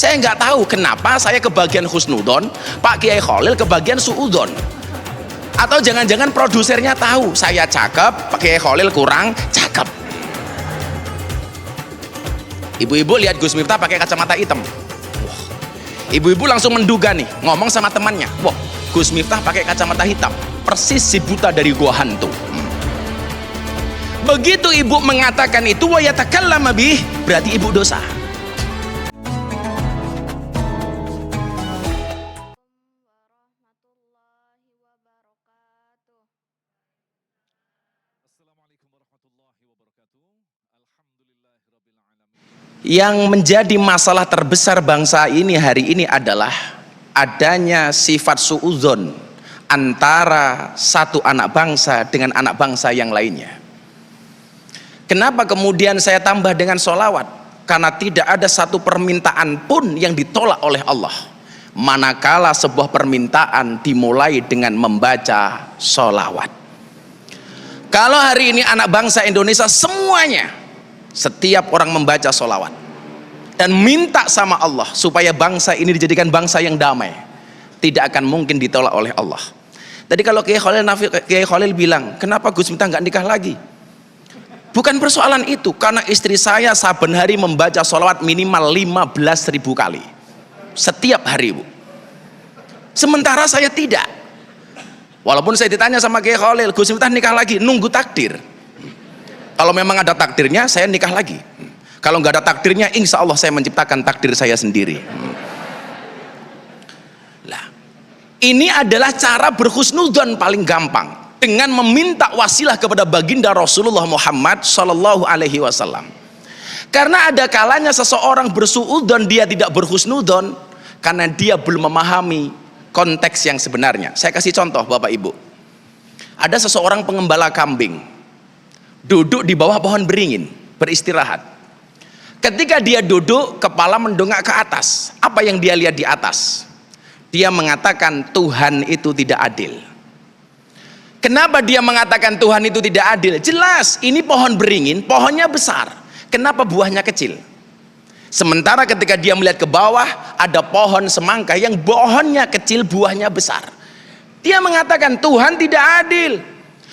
Saya nggak tahu kenapa saya kebagian husnudon, Pak Kiai Khalil kebagian suudon. Atau jangan-jangan produsernya tahu saya cakep, Pak Kiai Khalil kurang cakep. Ibu-ibu lihat Gus Miftah pakai kacamata hitam. Wah. Ibu-ibu langsung menduga nih, ngomong sama temannya, wah, Gus Miftah pakai kacamata hitam, persis si buta dari gua hantu. Begitu ibu mengatakan itu, wa yatakallama bih, berarti ibu dosa. Yang menjadi masalah terbesar bangsa ini hari ini adalah adanya sifat suudzon antara satu anak bangsa dengan anak bangsa yang lainnya. Kenapa kemudian saya tambah dengan sholawat? Karena tidak ada satu permintaan pun yang ditolak oleh Allah, manakala sebuah permintaan dimulai dengan membaca sholawat. Kalau hari ini anak bangsa Indonesia semuanya, setiap orang membaca sholawat dan minta sama Allah supaya bangsa ini dijadikan bangsa yang damai, tidak akan mungkin ditolak oleh Allah. Tadi kalau Kiai Khalil bilang, kenapa Gus Miftah nggak nikah lagi? Bukan persoalan itu, karena istri saya saben hari membaca sholawat minimal 15.000 kali setiap hari, Bu. Sementara saya tidak. Walaupun saya ditanya sama Kiai Khalil, Gus Miftah nikah lagi, nunggu takdir. Kalau memang ada takdirnya, saya nikah lagi. Kalau nggak ada takdirnya, insya Allah saya menciptakan takdir saya sendiri. Lah, ini adalah cara berhusnudzon paling gampang, dengan meminta wasilah kepada baginda Rasulullah Muhammad Sallallahu Alaihi Wasallam. Karena ada kalanya seseorang bersuudzon, dia tidak berhusnudzon karena dia belum memahami konteks yang sebenarnya. Saya kasih contoh, Bapak Ibu. Ada seseorang pengembala kambing duduk di bawah pohon beringin beristirahat. Ketika dia duduk, kepala mendongak ke atas. Apa yang dia lihat di atas? Dia mengatakan Tuhan itu tidak adil. Kenapa dia mengatakan Tuhan itu tidak adil? Jelas, ini pohon beringin, pohonnya besar. Kenapa buahnya kecil? Sementara ketika dia melihat ke bawah, ada pohon semangka yang pohonnya kecil, buahnya besar. Dia mengatakan Tuhan tidak adil.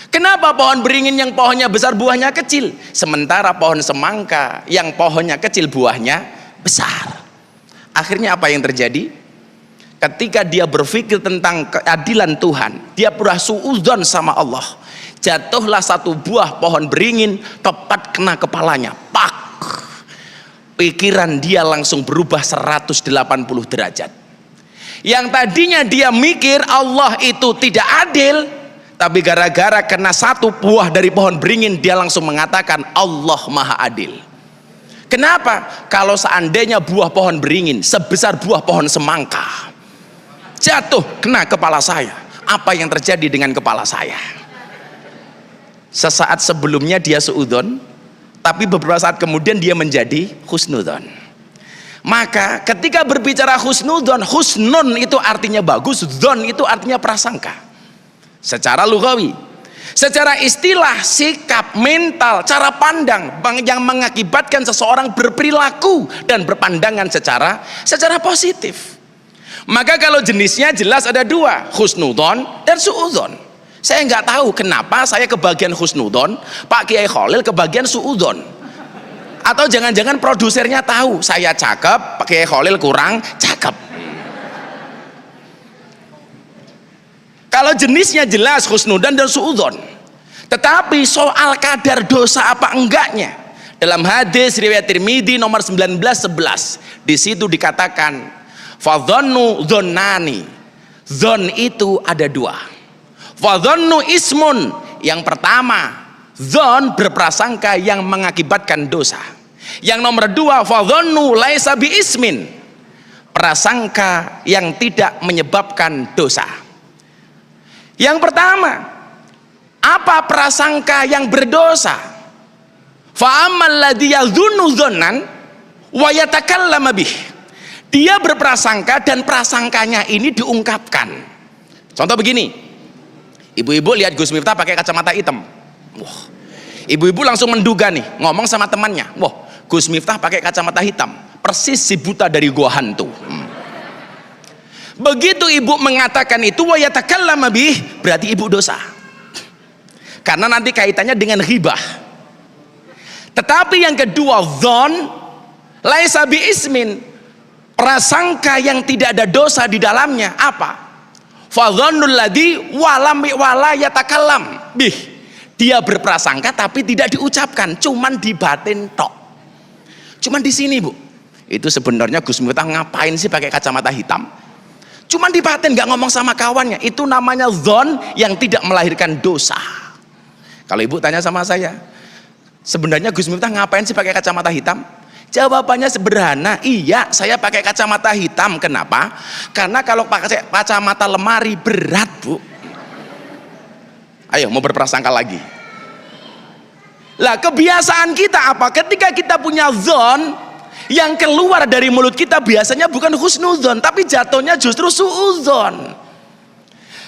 Kenapa pohon beringin yang pohonnya besar buahnya kecil, sementara pohon semangka yang pohonnya kecil buahnya besar? Akhirnya apa yang terjadi? Ketika dia berpikir tentang keadilan Tuhan, dia bersuudzon sama Allah. Jatuhlah satu buah pohon beringin tepat kena kepalanya. Pak! Pikiran dia langsung berubah 180 derajat. Yang tadinya dia mikir Allah itu tidak adil, tapi gara-gara kena satu buah dari pohon beringin, dia langsung mengatakan Allah Maha Adil. Kenapa? Kalau seandainya buah pohon beringin sebesar buah pohon semangka jatuh kena kepala saya, apa yang terjadi dengan kepala saya? Sesaat sebelumnya dia suudzon, tapi beberapa saat kemudian dia menjadi husnudzon. Maka ketika berbicara husnudzon, husnun itu artinya bagus, dzon itu artinya prasangka. Secara lughawi, secara istilah, sikap, mental, cara pandang yang mengakibatkan seseorang berperilaku dan berpandangan secara positif. Maka kalau jenisnya jelas ada dua, husnudzon dan suudzon. Saya nggak tahu kenapa saya kebagian husnudzon, Pak Kiai Khalil kebagian suudzon. Atau jangan-jangan produsernya tahu saya cakep, Pak Kiai Khalil kurang cakep. Kalau jenisnya jelas husnudzon dan suudzon. Tetapi soal kadar dosa apa enggaknya, dalam hadis riwayat Tirmidzi nomor 1911, di situ dikatakan fadhannu dhonnani, dzon itu ada dua. Fadhannu ismun, yang pertama dzon berprasangka yang mengakibatkan dosa. Yang nomor dua fadhannu laisa bi ismin, prasangka yang tidak menyebabkan dosa. Yang pertama, apa prasangka yang berdosa? Fa ammal ladzi yadhunnu dzannan wa yatakallama bih, dia berprasangka dan prasangkanya ini diungkapkan. Contoh begini, ibu-ibu lihat Gus Miftah pakai kacamata hitam. Wah, ibu-ibu langsung menduga nih, ngomong sama temannya, wah, Gus Miftah pakai kacamata hitam, persis si buta dari gua hantu. Begitu ibu mengatakan itu wa yatakallama bih, berarti ibu dosa. Karena nanti kaitannya dengan ghibah. Tetapi yang kedua, dzon laisa bi ismin, prasangka yang tidak ada dosa di dalamnya. Apa? Fa dzannul ladzi wala yatakallam bih. Dia berprasangka tapi tidak diucapkan, cuman di batin tok. Cuman di sini, Bu. Itu sebenarnya Gus Miftah ngapain sih pakai kacamata hitam? Cuman di batin, nggak ngomong sama kawannya. Itu namanya dzon yang tidak melahirkan dosa. Kalau ibu tanya sama saya, sebenarnya Gus Miftah ngapain sih pakai kacamata hitam? Jawabannya sederhana, iya saya pakai kacamata hitam. Kenapa? Karena kalau pakai kacamata lemari berat, Bu. Ayo mau berprasangka lagi. Lah kebiasaan kita apa? Ketika kita punya dzon, yang keluar dari mulut kita biasanya bukan husnudzon, tapi jatuhnya justru suudzon.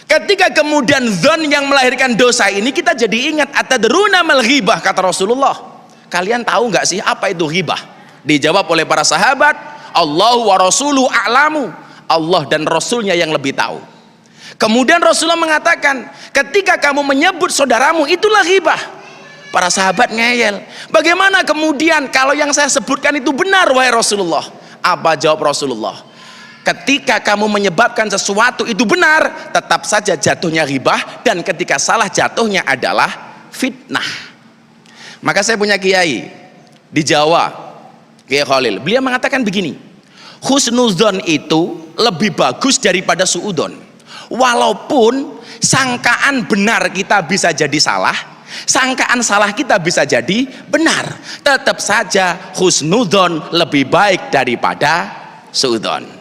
Ketika kemudian dzon yang melahirkan dosa ini, kita jadi ingat atadruna mal ghibah, kata Rasulullah. Kalian tahu nggak sih apa itu ghibah? Dijawab oleh para sahabat, Allahu wa rasuluhu a'lamu. Allah dan Rasulnya yang lebih tahu. Kemudian Rasulullah mengatakan, ketika kamu menyebut saudaramu, itulah ghibah. Para sahabat ngeyel, bagaimana kemudian kalau yang saya sebutkan itu benar wahai Rasulullah? Apa jawab Rasulullah? Ketika kamu menyebabkan sesuatu itu benar, tetap saja jatuhnya ghibah, dan ketika salah jatuhnya adalah fitnah. Maka saya punya kiai di Jawa, Kiai Khalil, beliau mengatakan begini, husnudzon itu lebih bagus daripada suudzon. Walaupun sangkaan benar kita bisa jadi salah, sangkaan salah kita bisa jadi benar, tetap saja husnudzon lebih baik daripada suudzon.